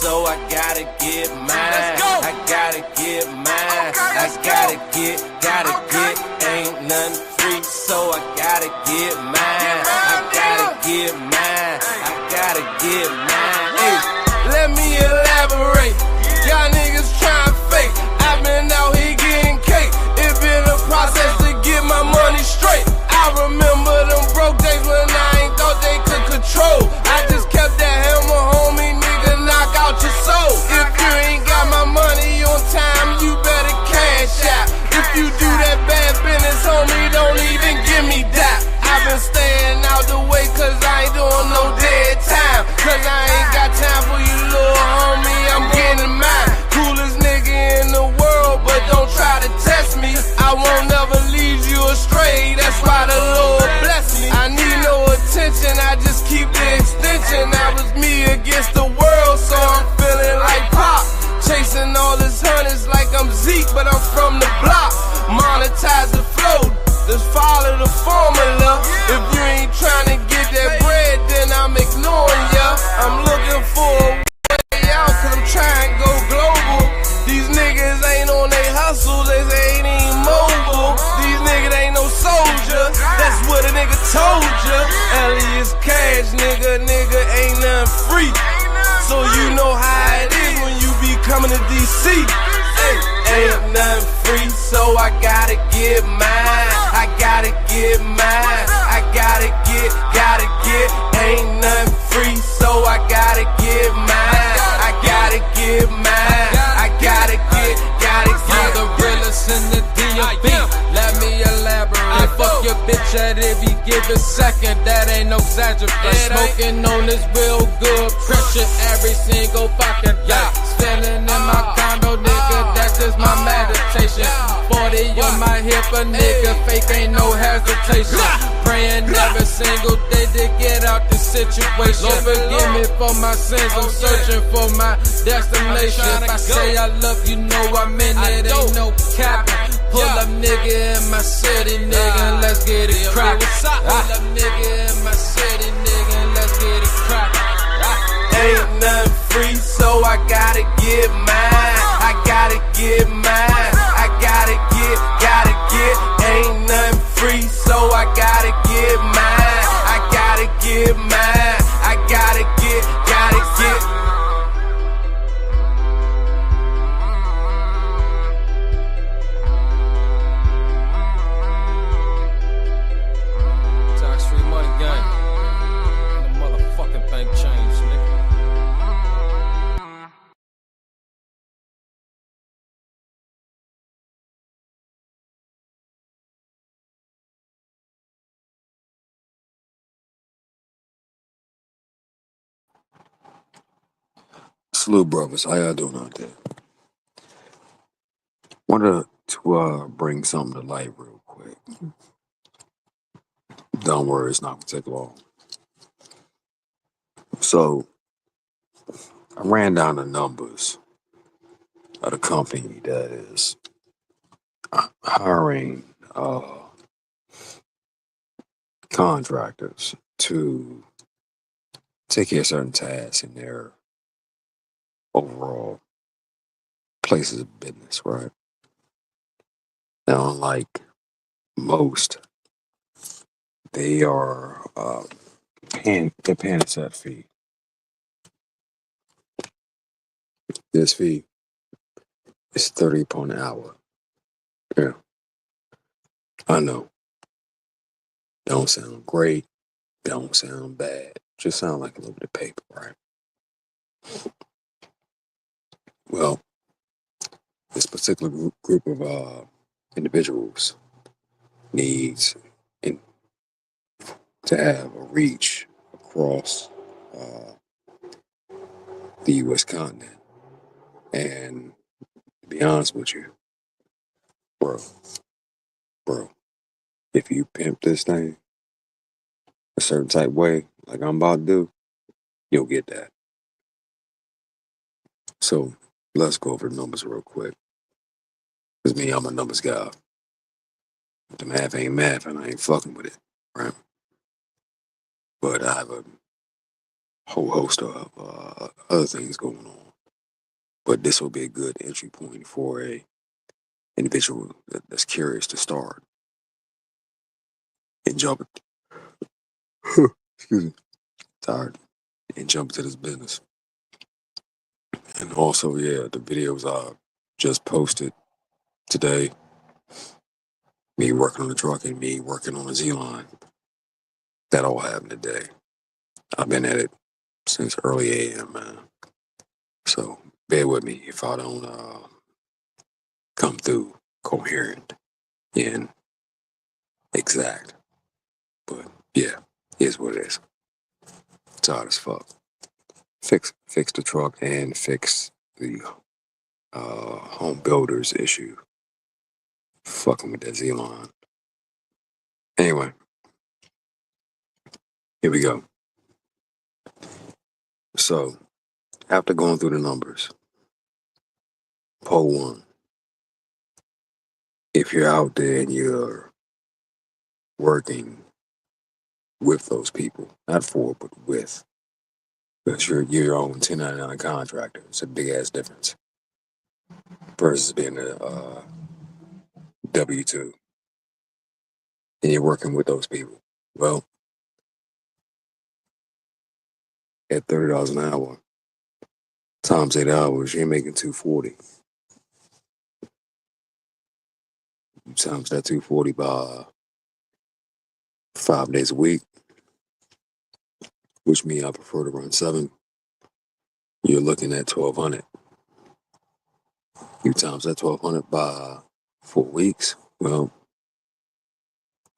so I gotta get mine. I gotta get mine. I gotta get, ain't nothing free, so I gotta get mine. I gotta get mine. I gotta get mine. Hey, let me elaborate. Y'all niggas trying fake. I've been out here getting cake. It been a process to get my money straight. I remember them broke days when I ain't thought they could control. I just kept that hammer, homie, nigga, knock out your soul. If you ain't got my money on time, you better cash out. If you do that bad business, homie, don't even give me that. I've been staying out the way cause I ain't doing no dead time. Cause I ain't got time for you, little homie, I'm getting mine. Coolest nigga in the world, but don't try to test me. I won't never lead you astray, that's why the Lord bless me. I need no attention, I just keep the extension. That was me against the world, so I'm feeling like Pop. Chasing all his hundreds like I'm Zeke, but I'm from the block. Monetize the flow, just follow the formula. If you ain't trying to get that bread, then I'm ignoring ya. I'm looking for a way out, cause I'm trying to go global. These niggas ain't on they hustle, they ain't even mobile. These niggas ain't no soldier, that's what a nigga told ya. Elias Cash, nigga, ain't nothing free. So you know how it is when you be coming to DC. Hey, ain't nothing free, so I gotta get mine. I gotta get mine. I gotta get, ain't nothing free, so I gotta get mine. I gotta get mine. I gotta get. I'm the realest in the D.O.B. Let me elaborate. Fuck your bitch at every given second, that ain't no exaggeration. Smoking on this real good pressure every single fucking day. Standing in my condo, nigga, that's just my meditation. 40 on my hip, a nigga, fake ain't no hesitation. Praying every single day to get out the situation. Lord forgive me for my sins, I'm searching for my destination. If I say I love you, know I'm in it, ain't no capping. Pull up nigga in my city, nigga, let's get it crackin'. Pull up nigga in my city, nigga, let's get it crackin'. Ain't nothing free, so I gotta get mine. I gotta get mine. I gotta get, ain't nothing free, so I gotta get mine. I gotta get mine. I gotta get. Tax free money gang. And the motherfucking thing changed, nigga. Salute, brothers. How y'all doing out there? Wanted to bring something to light real quick. Don't worry, it's not gonna take long. So I ran down the numbers of the company that is hiring contractors to take care of certain tasks in their overall places of business, right? Now, unlike most, they are paying a set fee. This fee is $30 an hour. Yeah, I know. Don't sound great. Don't sound bad. Just sound like a little bit of paper, right? Well, this particular group of individuals needs to have a reach across the U.S. continent. And to be honest with you, bro, if you pimp this thing a certain type way, like I'm about to do, you'll get that. So let's go over the numbers real quick. Because me, I'm a numbers guy. The math ain't math, and I ain't fucking with it, right? But I have a whole host of other things going on. But this will be a good entry point for a individual that's curious to start and jump. Excuse me, tired and jump into this business. And also, yeah, the videos I just posted today, me working on the truck and me working on the Z line, that all happened today. I've been at it since early AM, man. So bear with me if I don't come through coherent and exact. But yeah, here's what it is. Tired as fuck. Fix the truck and fix the home builders issue. Fucking with that Z line. Anyway, here we go. So after going through the numbers, poll one. If you're out there and you're working with those people, not for, but with, because you're your own 1099 contractor, it's a big ass difference versus being a W-2, and you're working with those people. Well, at $30 an hour times 8 hours, you're making $240. You times that 240 by 5 days a week, which means I prefer to run 7. You're looking at 1,200. You times that 1,200 by 4 weeks. Well,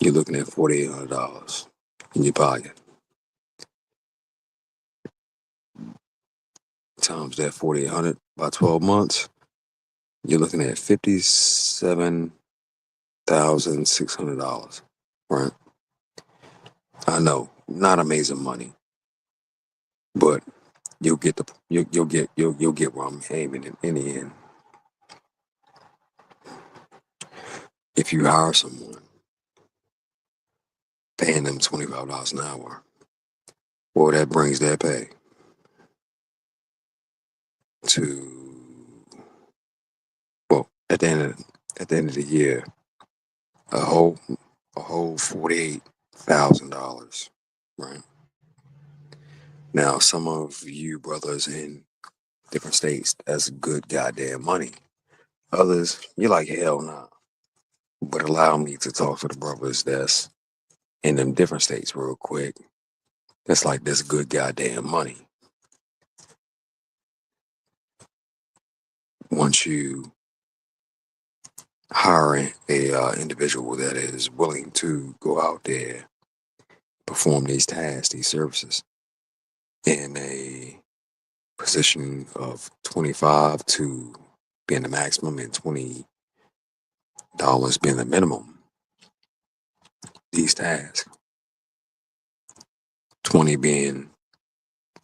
you're looking at $4,800 in your pocket. Times that 4,800 by 12 months, you're looking at $57,600. Right? I know, not amazing money, but you'll get where I'm aiming in the end. If you hire someone, paying them $25 an hour, well, that brings their pay to, well, at the end of the year, a whole $48,000, right? Now, some of you brothers in different states, that's good goddamn money. Others, you're like, hell nah. But allow me to talk to the brothers that's in them different states real quick. That's like this good goddamn money. Once you hire a individual that is willing to go out there, perform these tasks, these services, in a position of 25 to being the maximum and $20 being the minimum, these tasks, 20 being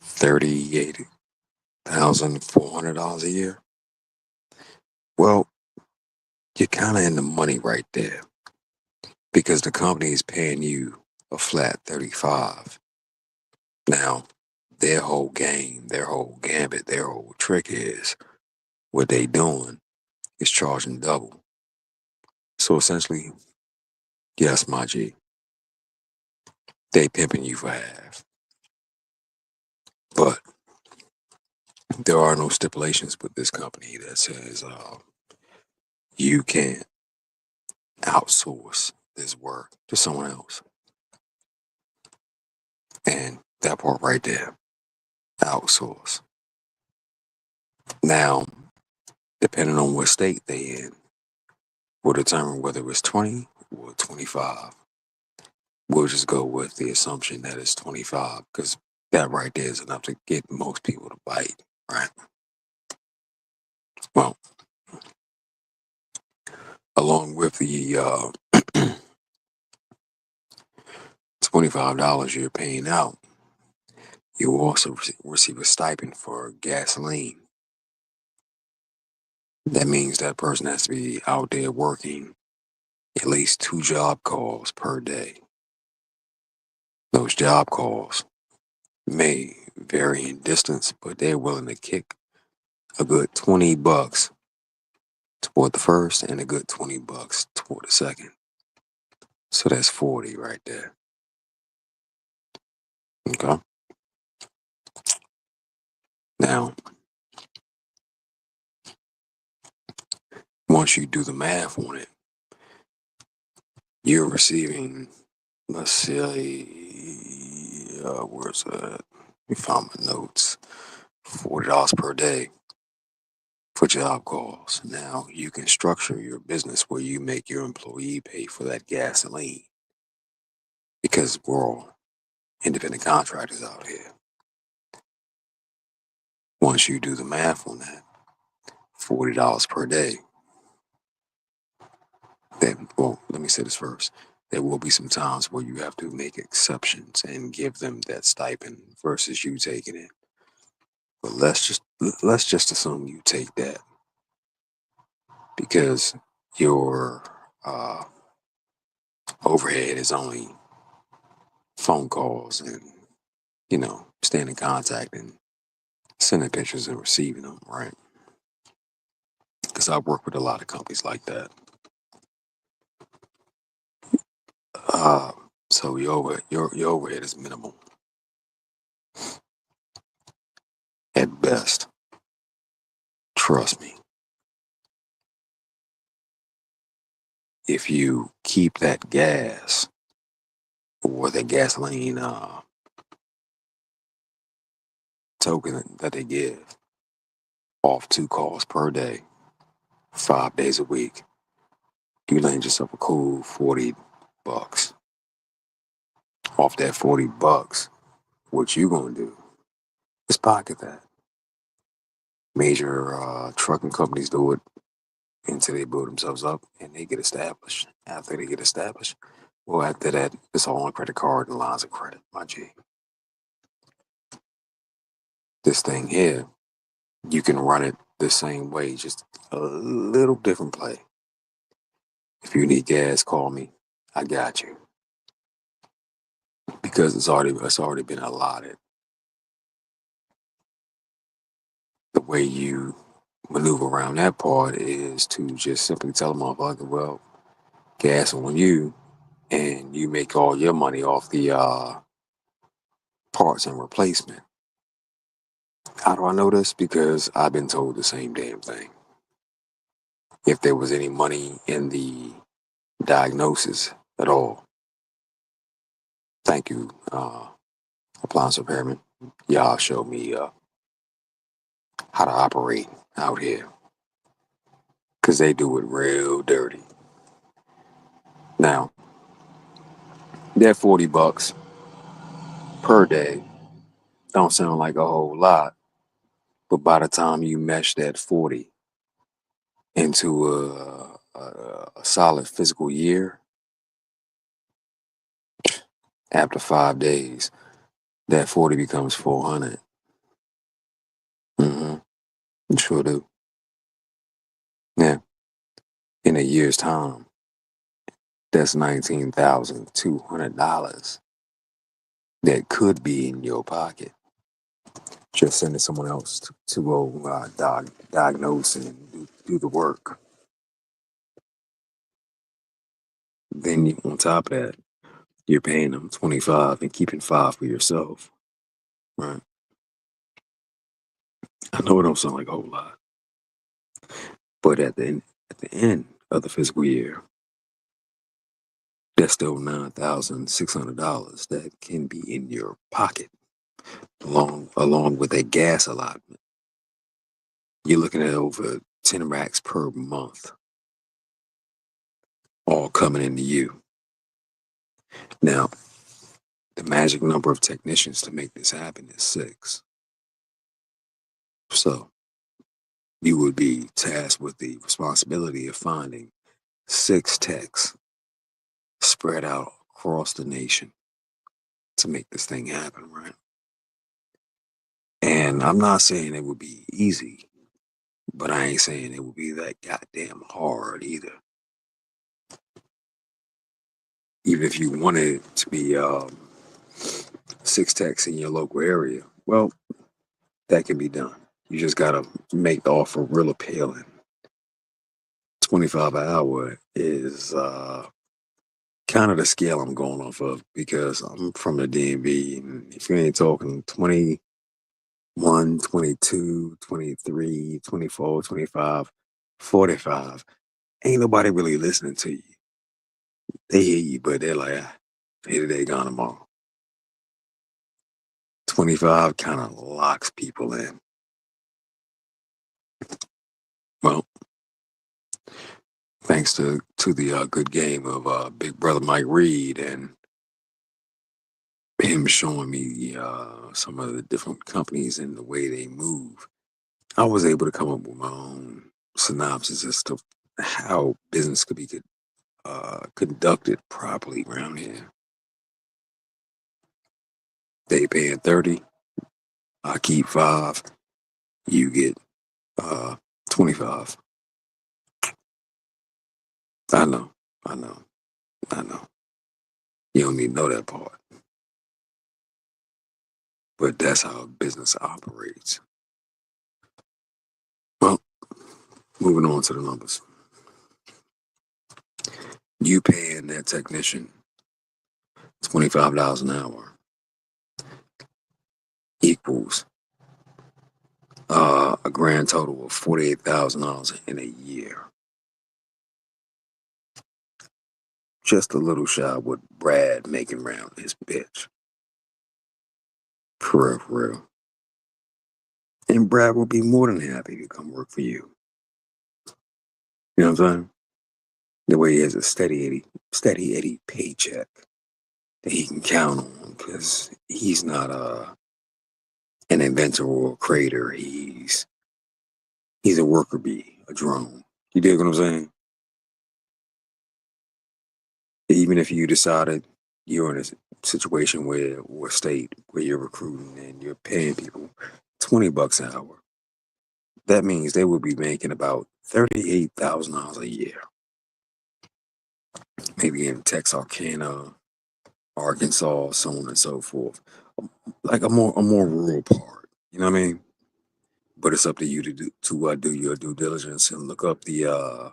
$38,400 a year. Well, you're kind of in the money right there because the company is paying you a flat 35. Now, their whole game, their whole gambit, their whole trick is what they doing is charging double. So essentially, yes, my G, they pimping you for half. But there are no stipulations with this company that says you can't outsource this work to someone else. And that part right there, outsource. Now, depending on what state they in, will determine whether it's 20 or 25. We'll just go with the assumption that it's 25 because that right there is enough to get most people to bite, right? Well, along with the $25 you're paying out, you will also receive a stipend for gasoline. That means that person has to be out there working at least 2 job calls per day. Those job calls may vary in distance, but they're willing to kick a good $20 toward the first and a good $20 toward the second. So that's 40 right there. Okay. Now, once you do the math on it, you're receiving, let's say, where's that? Let me find my notes. $40 per day for job calls. Now, you can structure your business where you make your employee pay for that gasoline because we're all independent contractors out here. Once you do the math on that, $40 per day. Well, let me say this first. There will be some times where you have to make exceptions and give them that stipend versus you taking it. But let's just assume you take that because your overhead is only phone calls and staying in contact and sending pictures and receiving them, right? Because I work with a lot of companies like that. So your overhead is minimal at best. Trust me. If you keep that gas or the gasoline token that they give off 2 calls per day, 5 days a week, you land yourself a cool $40. Off that $40, what you gonna do is pocket that. Major trucking companies do it until they build themselves up and they get established. After they get established, well, after that, it's all on credit card and lines of credit, my G. This thing here, you can run it the same way, just a little different play. If you need gas, call me. I got you. Because it's already been allotted. The way you maneuver around that part is to just simply tell them, motherfucker, well, gas on you, and you make all your money off the parts and replacement. How do I know this? Because I've been told the same damn thing. If there was any money in the diagnosis at all, thank you, appliance repairman. Y'all show me how to operate out here. Because they do it real dirty. Now, that $40 per day don't sound like a whole lot, but by the time you mesh that 40 into a solid physical year, after 5 days, that 40 becomes 400. Sure do. Yeah. In a year's time, that's $19,200 that could be in your pocket. Just sending someone else to go diagnose and do the work. Then on top of that, you're paying them 25 and keeping 5 for yourself. Right. I know it don't sound like a whole lot. But at the end of the fiscal year, that's still $9,600 that can be in your pocket, along with a gas allotment. You're looking at over 10 racks per month, all coming into you. Now, the magic number of technicians to make this happen is 6. So you would be tasked with the responsibility of finding 6 techs spread out across the nation to make this thing happen, right? And I'm not saying it would be easy, but I ain't saying it would be that goddamn hard either. Even if you wanted to be 6 techs in your local area, well, that can be done. You just gotta make the offer real appealing. 25 an hour is kind of the scale I'm going off of because I'm from the DMV. And if you ain't talking 21, 22, 23, 24, 25, 45, ain't nobody really listening to you. They hear you, but they're like, here today, gone tomorrow. 25 kind of locks people in. Well, thanks to the good game of Big Brother Mike Reed and him showing me some of the different companies and the way they move, I was able to come up with my own synopsis as to how business could be conducted properly around here. They paying 30, I keep 5, you get 25. I know, I know, I know. You don't even know that part. But that's how business operates. Well, moving on to the numbers. You paying that technician $25 an hour equals a grand total of $48,000 in a year. Just a little shy of what Brad making around his bitch. For real, for real. And Brad will be more than happy to come work for you. You know what I'm saying? The way he has a steady Eddie paycheck that he can count on because he's not an inventor or a creator. He's a worker bee, a drone. You dig what I'm saying? Even if you decided you're in a situation or a state where you're recruiting and you're paying people $20 an hour, that means they will be making about $38,000 a year. Maybe in Texarkana, Arkansas, so on and so forth. Like a more rural part. You know what I mean? But it's up to you to do your due diligence and look up the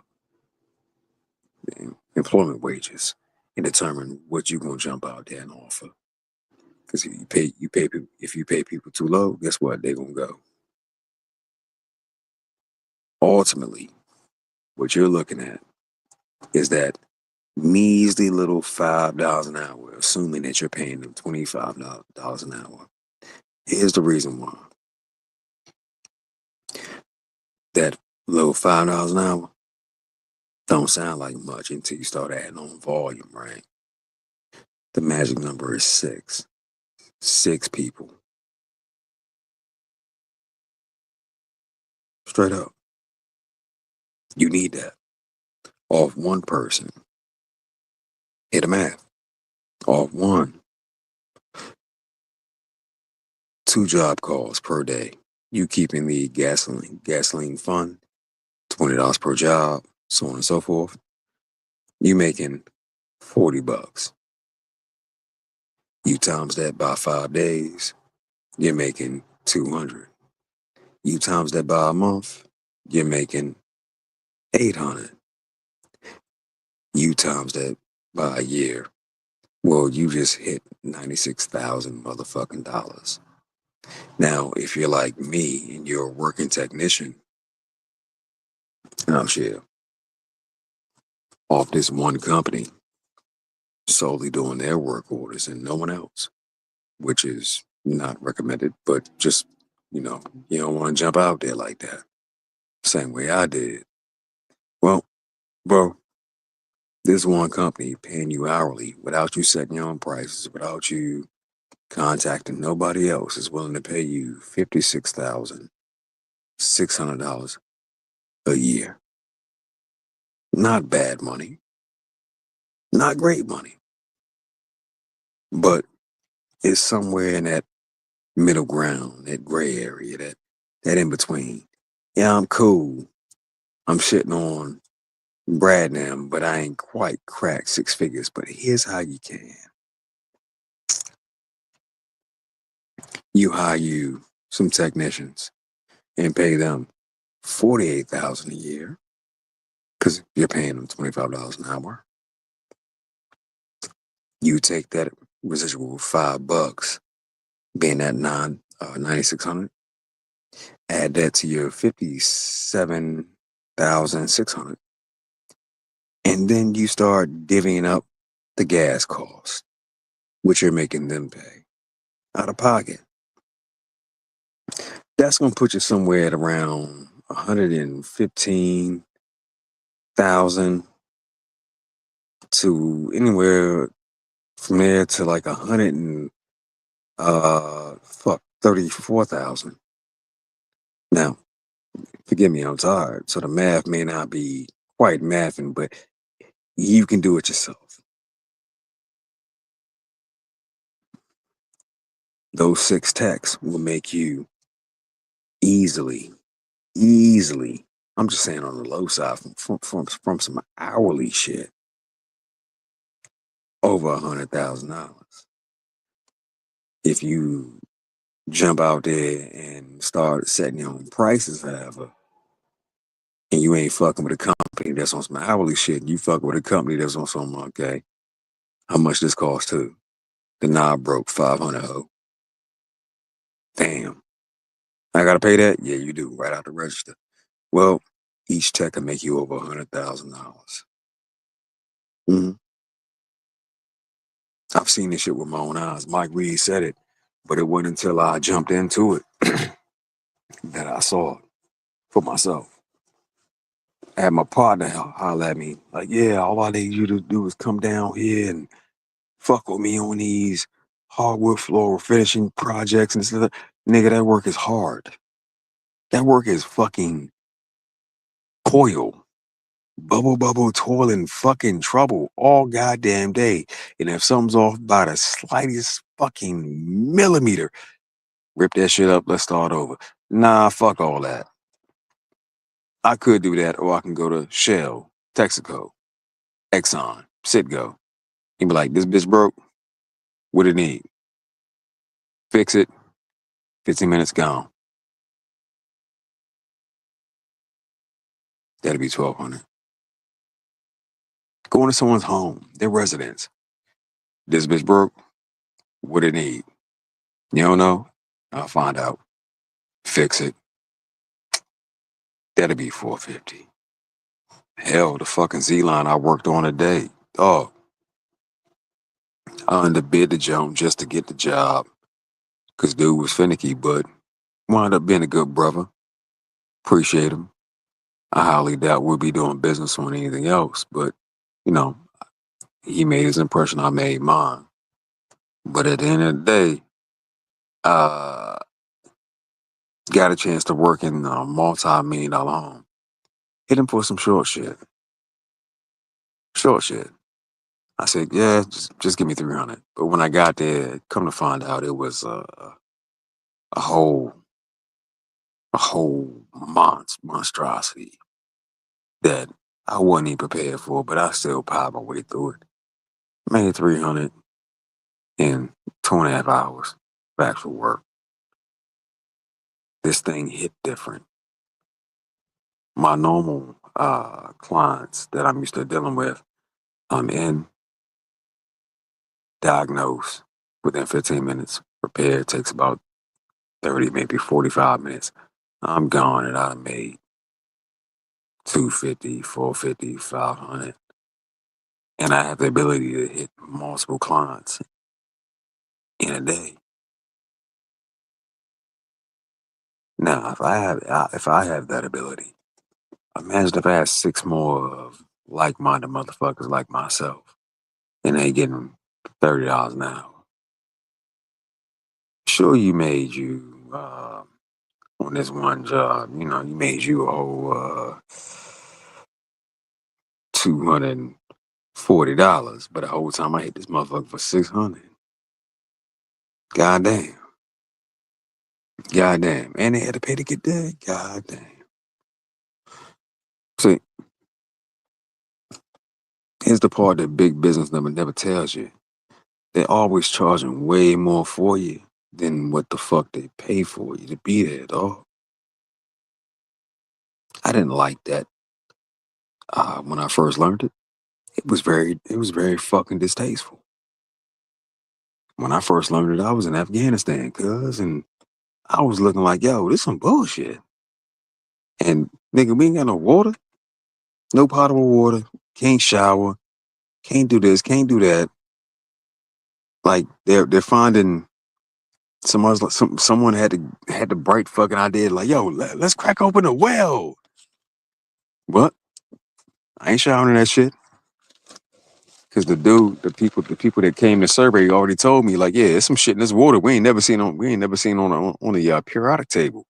employment wages and determine what you're gonna jump out there and offer. Because if you pay people too low, guess what? They're gonna go. Ultimately, what you're looking at is that measly little $5 an hour, assuming that you're paying them $25 an hour. Here's the reason why. That little $5 an hour don't sound like much until you start adding on volume, right? The magic number is 6. 6 people. Straight up. You need that. Off one person. Hit the math. Off one. 2 job calls per day. You keeping the gasoline fund, $20 per job, so on and so forth. You making $40. You times that by 5 days, you're making 200. You times that by a month, you're making 800. You times that by a year, well, you just hit 96,000 motherfucking dollars. Now, if you're like me and you're a working technician, I'm sure off this one company, solely doing their work orders and no one else, which is not recommended, but just, you don't want to jump out there like that. Same way I did. Well, bro, this one company paying you hourly without you setting your own prices, without you contacting nobody else, is willing to pay you $56,600 a year. Not bad money. Not great money. But it's somewhere in that middle ground, that gray area, that in between. Yeah, I'm cool. I'm shitting on Brad now, but I ain't quite cracked 6 figures. But here's how you can. You hire some technicians and pay them $48,000 a year because you're paying them $25 an hour. You take that residual $5, being at 9,600, add that to your 57,600, and then you start divvying up the gas cost, which you're making them pay out of pocket. That's gonna put you somewhere at around 115,000 to anywhere from there to like 34,000. Now, forgive me, I'm tired, so the math may not be quite mathing, but you can do it yourself. Those 6 techs will make you easily, I'm just saying on the low side from some hourly shit, over $100,000. If you jump out there and start setting your own prices, however, and you ain't fucking with a company that's on some hourly shit, you fuck with a company that's on some, okay, how much this cost too? The knob broke, 500 ho. Damn. I gotta pay that? Yeah, you do, right out the register. Well, each tech can make you over $100,000. Mm-hmm. I've seen this shit with my own eyes. Mike Reed said it, but it wasn't until I jumped into it that I saw it for myself. I had my partner holler at me, like, yeah, all I need you to do is come down here and fuck with me on these hardwood floor finishing projects and stuff. Nigga, that work is hard. That work is fucking toil. Bubble, toil and fucking trouble all goddamn day. And if something's off by the slightest fucking millimeter, rip that shit up, let's start over. Nah, fuck all that. I could do that, or I can go to Shell, Texaco, Exxon, Citgo. He'd be like, this bitch broke. What it need? Fix it. 15 minutes gone. That'll be 1,200. Going to someone's home, their residence. This bitch broke. What it need? You don't know? I'll find out. Fix it. That'll be 450. Hell, the fucking Z-line I worked on today. Dog. I underbid the jump just to get the job. Cause dude was finicky, but wound up being a good brother. Appreciate him. I highly doubt we'll be doing business on anything else, but you know, he made his impression, I made mine. But at the end of the day, got a chance to work in a multi-million-dollar home. Hit him for some short shit. Short shit. I said, yeah, just give me 300. But when I got there, come to find out, it was a whole monstrosity that I wasn't even prepared for, but I still powered my way through it. Made 300 in 2.5 hours of actual work. This thing hit different. My normal clients that I'm used to dealing with, I'm in, diagnose within 15 minutes. Repair takes about 30, maybe 45 minutes. I'm gone and I made 250, 450, 500. And I have the ability to hit multiple clients in a day. Now, if I have that ability, imagine if I had 6 more of like-minded motherfuckers like myself, and they getting $30 an hour. Sure, you made you on this one job, you know, you made you a whole $240, but the whole time I hit this motherfucker for 600. Goddamn. Goddamn. And they had to pay to get there. Goddamn. See, here's the part that big business never tells you. They're always charging way more for you than what the fuck they pay for you to be there, dog. I didn't like that when I first learned it. It was very fucking distasteful. When I first learned it, I was in Afghanistan, cuz, and I was looking like, yo, this some bullshit. And nigga, we ain't got no water, no potable water, can't shower, can't do this, can't do that. Like they're finding someone had the bright fucking idea, like, yo, let's crack open a well. What? I ain't showering in that shit. Cause the people that came to survey already told me, like, yeah, there's some shit in this water we ain't never seen on the periodic table.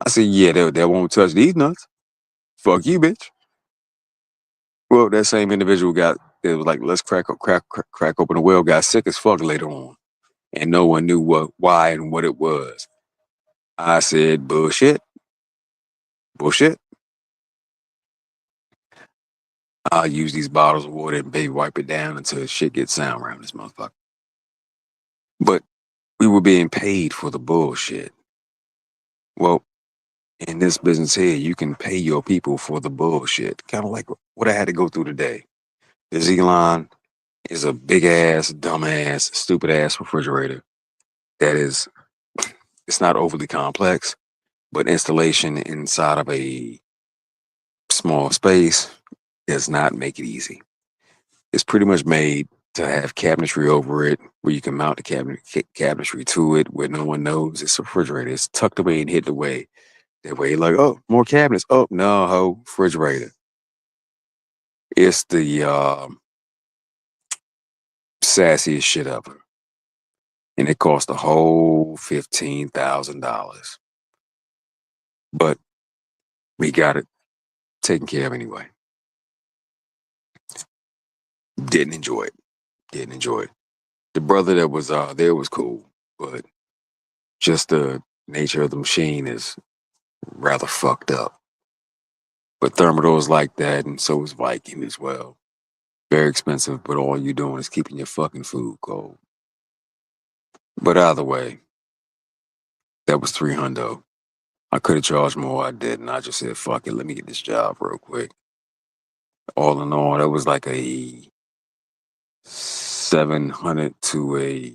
I said, yeah, they won't touch these nuts. Fuck you, bitch. Well, that same individual it was like, let's crack open a well, got sick as fuck later on, and no one knew why, and what it was. I said, bullshit. I'll use these bottles of water and baby wipe it down until shit gets sound around this motherfucker. But we were being paid for the bullshit. Well, in this business here, you can pay your people for the bullshit. Kind of like what I had to go through today. The Z-Line is a big ass, dumb ass, stupid ass refrigerator that is, it's not overly complex, but installation inside of a small space does not make it easy. It's pretty much made to have cabinetry over it, where you can mount the cabinetry to it, where no one knows it's a refrigerator. It's tucked away and hidden away. That way, like, oh, more cabinets. Oh, no, refrigerator. It's the sassiest shit ever. And it cost a whole $15,000. But we got it taken care of anyway. Didn't enjoy it. The brother that was there was cool, but just the nature of the machine is rather fucked up. But Thermador is like that, and so is Viking as well. Very expensive, but all you're doing is keeping your fucking food cold. But either way, that was $300. I could have charged more, I didn't. I just said, fuck it, let me get this job real quick. All in all, that was like a 700 to a,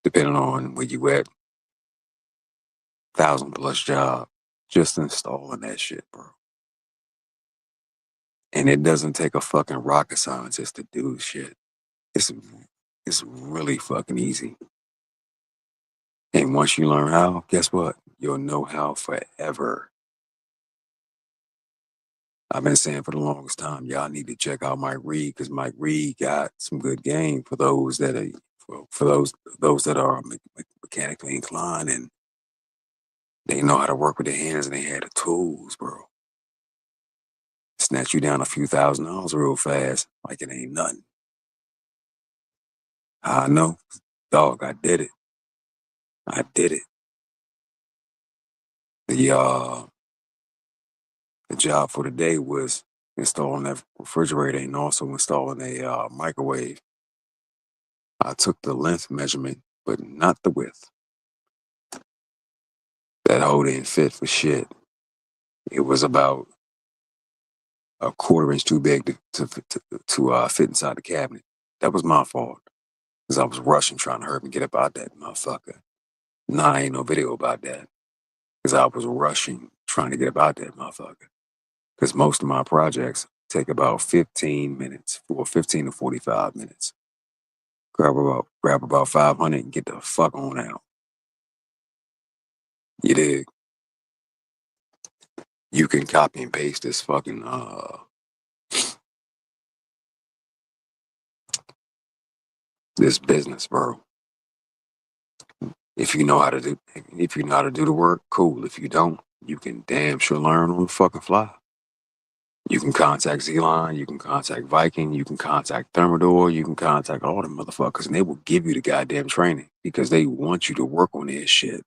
depending on where you at, 1,000+ job just installing that shit, bro. And it doesn't take a fucking rocket scientist to do shit. It's really fucking easy. And once you learn how, guess what? You'll know how forever. I've been saying for the longest time, y'all need to check out Mike Reed, because Mike Reed got some good game for those that are those that are mechanically inclined and they know how to work with their hands and they have the tools, bro. Snatch you down a few $1,000s real fast, like it ain't nothing. I know, dog. I did it. The job for the day was installing that refrigerator and also installing a microwave. I took the length measurement, but not the width. That hole didn't fit for shit. It was about a 1/4 inch too big to fit inside the cabinet. That was my fault, because I was rushing trying to hurry and get up out that motherfucker. Nah, ain't no video about that, because I was rushing trying to get up out that motherfucker. Because most of my projects take about 15 minutes, or 15 to 45 minutes. Grab about 500 and get the fuck on out. You dig? You can copy and paste this fucking this business, bro. If you know how to do the work, cool. If you don't, you can damn sure learn on the fucking fly. You can contact Z-Line, you can contact Viking, you can contact Thermador, you can contact all the motherfuckers, and they will give you the goddamn training because they want you to work on their shit.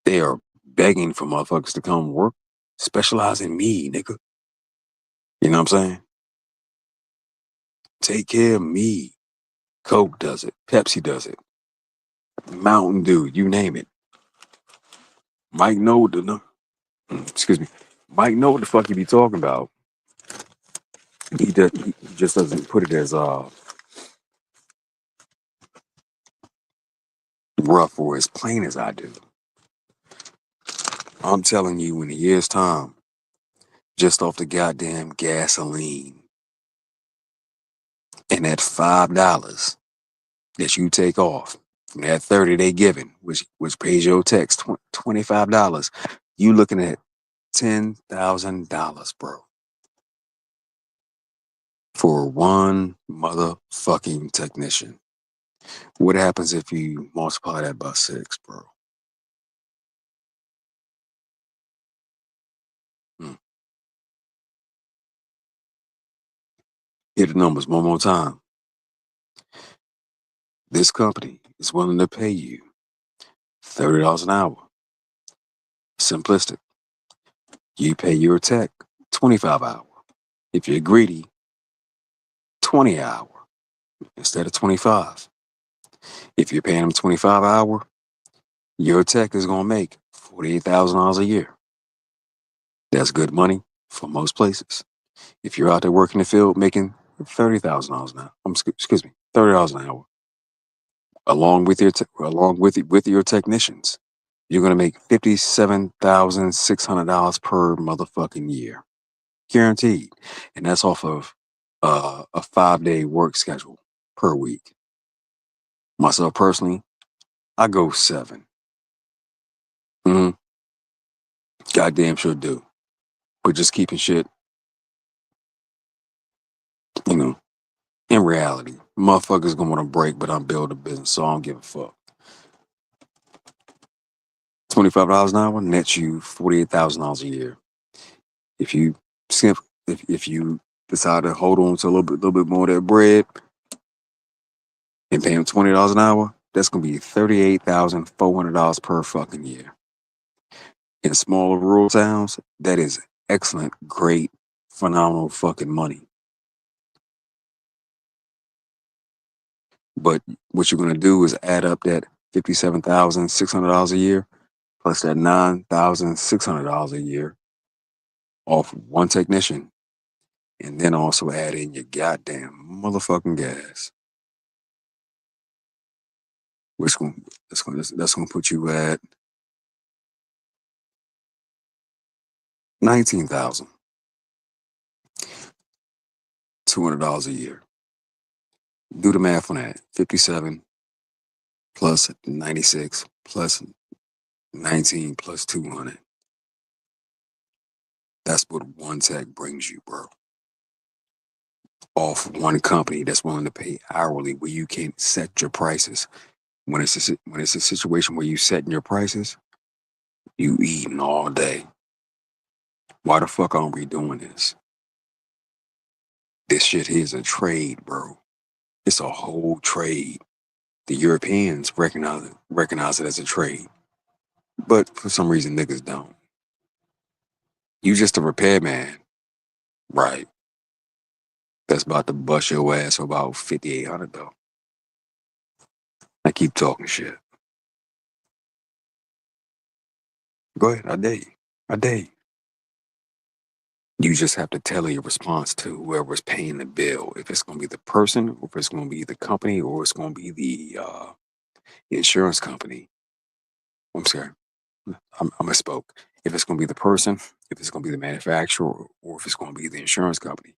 They are begging for motherfuckers to come work, specialize in me, nigga. You know what I'm saying? Take care of me. Coke does it. Pepsi does it. Mountain Dew, you name it. Mike Noda, excuse me, Mike know what the fuck he be talking about. He just doesn't put it as rough or as plain as I do. I'm telling you, in a year's time, just off the goddamn gasoline and that $5 that you take off from that 30 they giving, which pays your tax $25, you looking at $10,000, bro, for one motherfucking technician. What happens if you multiply that by 6, bro? Hit the numbers one more time. This company is willing to pay you $30 an hour. Simplistic. You pay your tech 25 an hour. If you're greedy, 20 an hour instead of 25. If you're paying them 25 an hour, your tech is gonna make $48,000 a year. That's good money for most places. If you're out there working the field making $30,000 an hour, excuse me, $30 an hour, along with your technicians, you're gonna make $57,600 per motherfucking year, guaranteed, and that's off of a 5-day work schedule per week. Myself personally, I go 7. Goddamn sure do, but just keeping shit, you know. In reality, motherfuckers gonna want to break, but I'm building a business, so I don't give a fuck. $25 an hour nets you $48,000 a year. If you if you decide to hold on to a little bit more of that bread and pay them $20 an hour, that's gonna be $38,400 per fucking year. In smaller rural towns, that is excellent, great, phenomenal fucking money. But what you're gonna do is add up that $57,600 a year plus that $9,600 a year off one technician, and then also add in your goddamn motherfucking gas, that's gonna put you at $19,200 a year. Do the math on that. 57 plus 96 plus 19 plus 200. That's what one tech brings you, bro. Off one company that's willing to pay hourly, where you can set your prices. When it's a situation where you setting your prices, you eating all day. Why the fuck aren't we doing this? This shit here is a trade, bro. It's a whole trade. The Europeans recognize it as a trade, but for some reason niggas don't. You just a repairman, right? That's about to bust your ass for about $5,800 though. I keep talking shit. Go ahead, I dare you. I dare you. You just have to tailor your response to whoever's paying the bill. If it's going to be the person, or if it's going to be the company, or it's going to be the insurance company. I'm sorry, I misspoke. If it's going to be the person, if it's going to be the manufacturer, or if it's going to be the insurance company,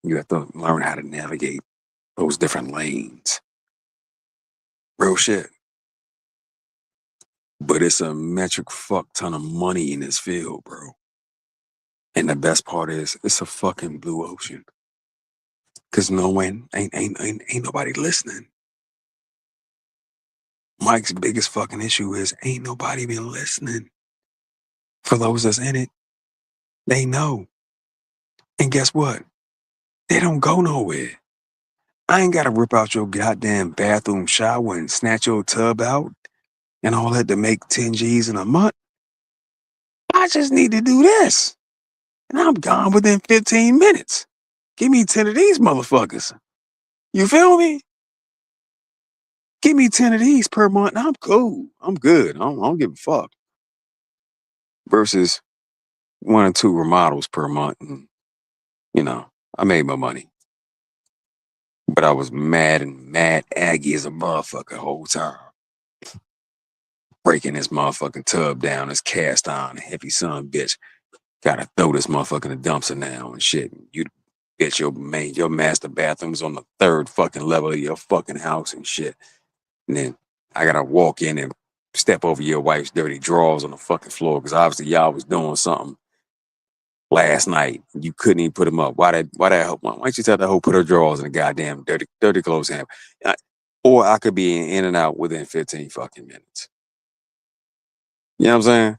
you have to learn how to navigate those different lanes. Real shit. But it's a metric fuck ton of money in this field, bro. And the best part is, it's a fucking blue ocean. Cause no one ain't nobody listening. Mike's biggest fucking issue is ain't nobody been listening. For those that's in it, they know. And guess what? They don't go nowhere. I ain't gotta rip out your goddamn bathroom shower and snatch your tub out and all that to make 10 G's in a month. I just need to do this. And I'm gone within 15 minutes. Give me 10 of these motherfuckers. You feel me? Give me 10 of these per month and I'm cool. I'm good. I don't give a fuck. Versus 1 or 2 remodels per month, and you know, I made my money. But I was mad Aggie as a motherfucker the whole time. Breaking this motherfucking tub down, this cast iron heavy son bitch. Gotta throw this motherfucker in the dumpster now and shit. You bitch, your master bathroom's on the 3rd fucking level of your fucking house and shit. And then I gotta walk in and step over your wife's dirty drawers on the fucking floor because obviously y'all was doing something last night. You couldn't even put them up. Why don't you tell that hoe put her drawers in the goddamn dirty clothes hamper? Or I could be in and out within 15 fucking minutes. You know what I'm saying?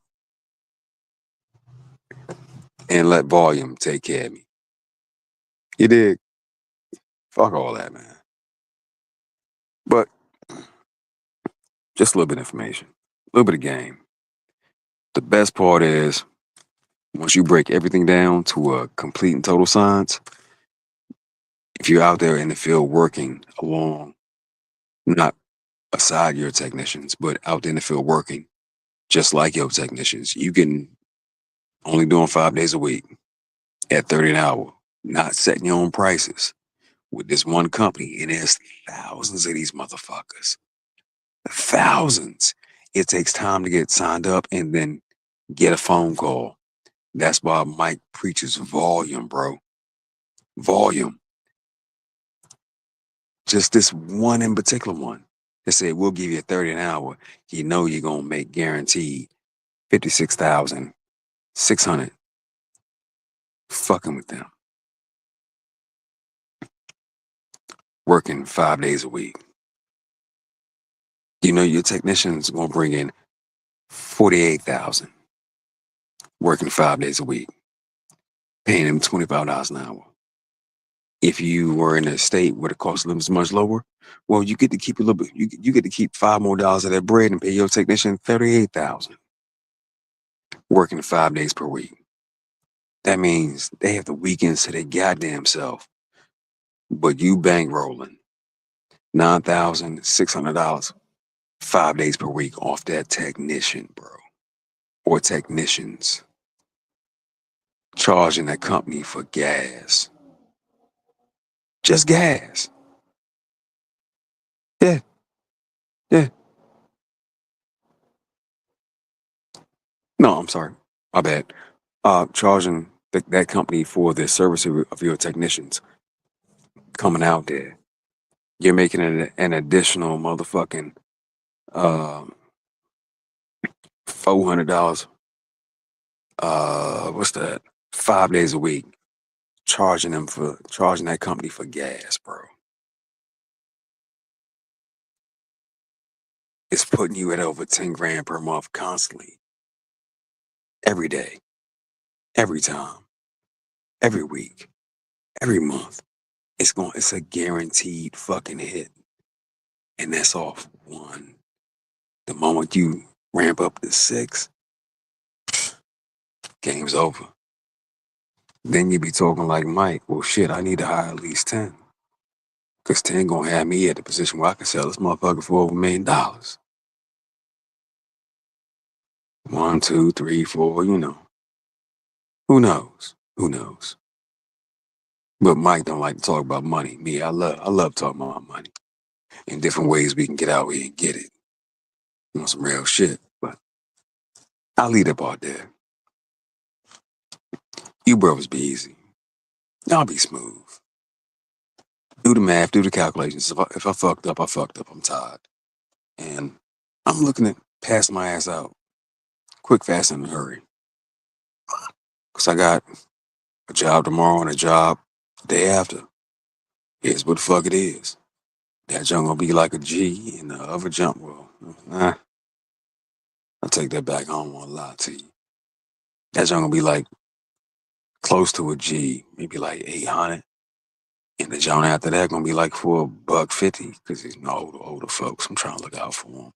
And let volume take care of me. You dig? Fuck all that, man. But just a little bit of information, a little bit of game. The best part is once you break everything down to a complete and total science, if you're out there in the field working along, not aside your technicians, but out in the field working just like your technicians, you can only doing 5 days a week at 30 an hour, not setting your own prices with this one company. And there's thousands of these motherfuckers. Thousands. It takes time to get signed up and then get a phone call. That's why Mike preaches volume, bro. Volume. Just this one in particular one. They say, we'll give you 30 an hour. You know you're going to make guaranteed 56,600. Fucking with them. Working 5 days a week. You know your technician's going to bring in 48,000. Working 5 days a week. Paying them $25 an hour. If you were in a state where the cost of living is much lower, well, you get to keep a little bit. You get to keep $5 more of that bread and pay your technician 38,000. Working 5 days per week. That means they have the weekends to their goddamn self. But you bankrolling $9,600 5 days per week off that technician, bro, or technicians. Charging that company for gas. Just gas. Yeah. No, I'm sorry. My bad. Charging that company for the service of your technicians coming out there. You're making an additional motherfucking $400. What's that? 5 days a week. Charging that company for gas, bro. It's putting you at over 10 grand per month constantly. Every day. Every time. Every week. Every month. It's a guaranteed fucking hit. And that's off one. The moment you ramp up to 6, game's over. Then you be talking like Mike, well shit, I need to hire at least 10. Cause 10 gonna have me at the position where I can sell this motherfucker for over $1 million. 1, 2, 3, 4, you know. Who knows? Who knows? But Mike don't like to talk about money. Me, I love talking about money. In different ways we can get out here and get it. You know, some real shit. But I'll leave it out there. You brothers be easy. Y'all be smooth. Do the math, do the calculations. If I fucked up, I fucked up. I'm tired. And I'm looking at passing my ass out. Quick, fast, and in a hurry. Because I got a job tomorrow and a job the day after. Here's what the fuck it is. That junk gonna be like a G, and the other junk, well, I'll take that back. I don't want to lie to you. That junk gonna be like close to a G, maybe like 800. And the junk after that gonna be like for $150, because these older folks. I'm trying to look out for them.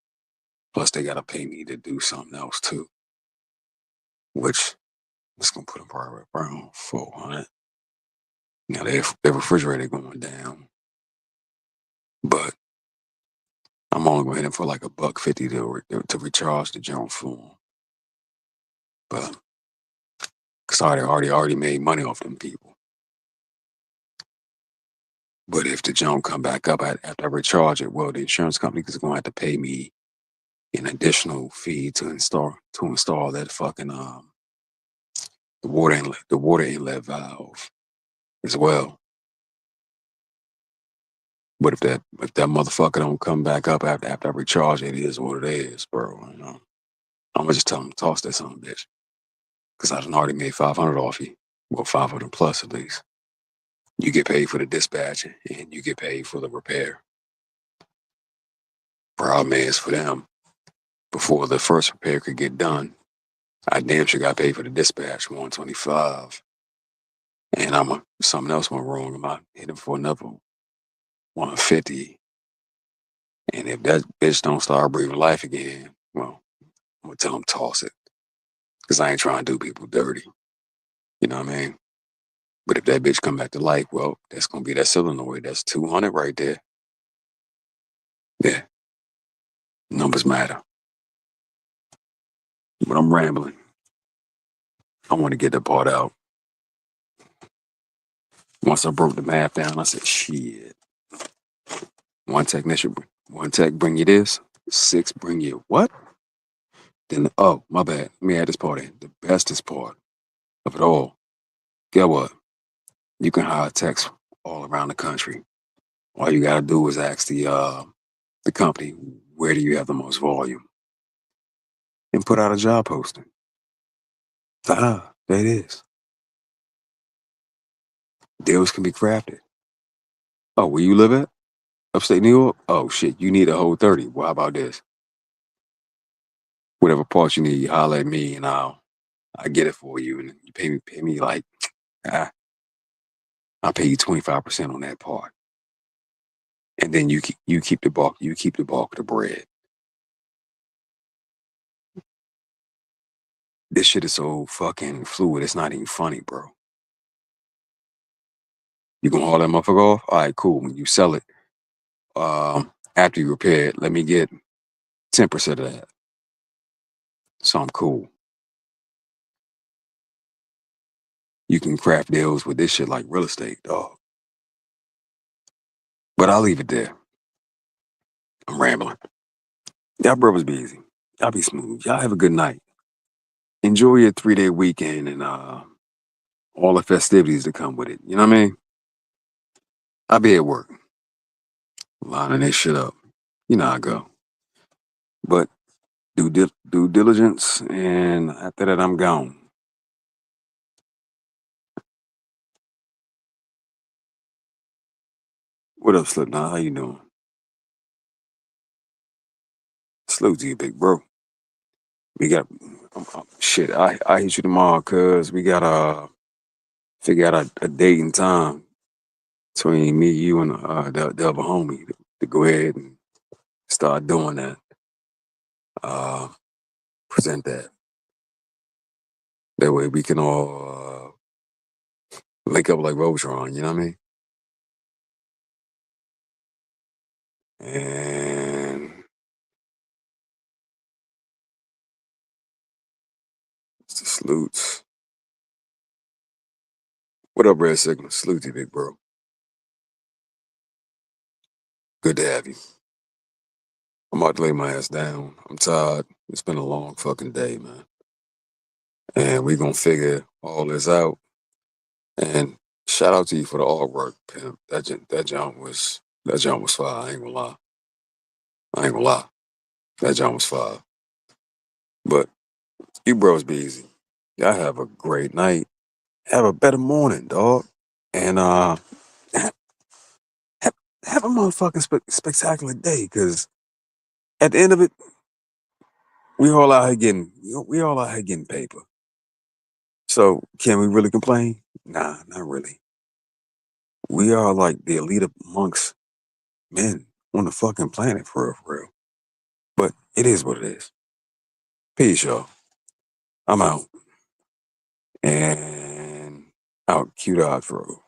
Plus, they gotta pay me to do something else too, which it's gonna put them probably around 400. Now their refrigerator going down, but I'm only gonna hit them for like $150 to recharge the junk for them. But Because I already made money off them people. But if the junk come back up after I recharge it, well, the insurance company is going to have to pay me an additional fee to install that fucking the water inlet valve as well. But if that motherfucker don't come back up after I recharge it, it is what it is, bro. You know, I'm gonna just tell them toss that son of a bitch, because I done already made 500 off you. Well, 500 plus at least. You get paid for the dispatch and you get paid for the repair. Problem is for them, before the first repair could get done, I damn sure got paid for the dispatch, 125. And something else went wrong. I hit him for another 150. And if that bitch don't start breathing life again, well, I'm gonna tell him toss it. Because I ain't trying to do people dirty. You know what I mean? But if that bitch come back to life, well, that's gonna be that solenoid. That's 200 right there. Yeah. Numbers matter. But I'm rambling. I want to get that part out. Once I broke the math down, I said, shit. One tech bring you this. 6 bring you what? Then, oh, my bad. Let me add this part in. The bestest part of it all. Get what? You can hire techs all around the country. All you gotta do is ask the company, where do you have the most volume? And put out a job posting. There it is. Deals can be crafted. Oh, where you live at? Upstate New York? Oh shit, you need a whole 30. Well, how about this? Whatever parts you need, you holler at me and I get it for you. And you pay me like, I'll pay you 25% on that part. And then you keep the bulk of the bread. This shit is so fucking fluid, it's not even funny, bro. You gonna haul that motherfucker off? All right, cool. When you sell it, after you repair it, let me get 10% of that. So I'm cool. You can craft deals with this shit like real estate, dog. But I'll leave it there. I'm rambling. Y'all brothers be easy. Y'all be smooth. Y'all have a good night. Enjoy your 3-day weekend and all the festivities that come with it. You know what I mean? I'll be at work. Lining this shit up. You know how I go. But do diligence, and after that, I'm gone. What up, Slipknot? How you doing? Salute to you, big bro. We got shit. I hit you tomorrow, cuz we gotta figure out a date and time between me, you, and the other homie to go ahead and start doing that. Present that. That way we can all link up like Robotron. You know what I mean? And it's the salutes. What up, Red Signal? Salute to you, big bro. Good to have you. I'm about to lay my ass down. I'm tired. It's been a long fucking day, man. And we gonna figure all this out. And shout out to you for the artwork, pimp. That jump was fire. I ain't gonna lie. That jump was fire. But you bros be easy. Y'all have a great night. Have a better morning, dog. And have, have a motherfucking spectacular day. Cause at the end of it, we all out here getting paper. So can we really complain? Nah, not really. We are like the elite amongst men on the fucking planet, for real. But it is what it is. Peace, y'all. I'm out. And out. Cue the outro.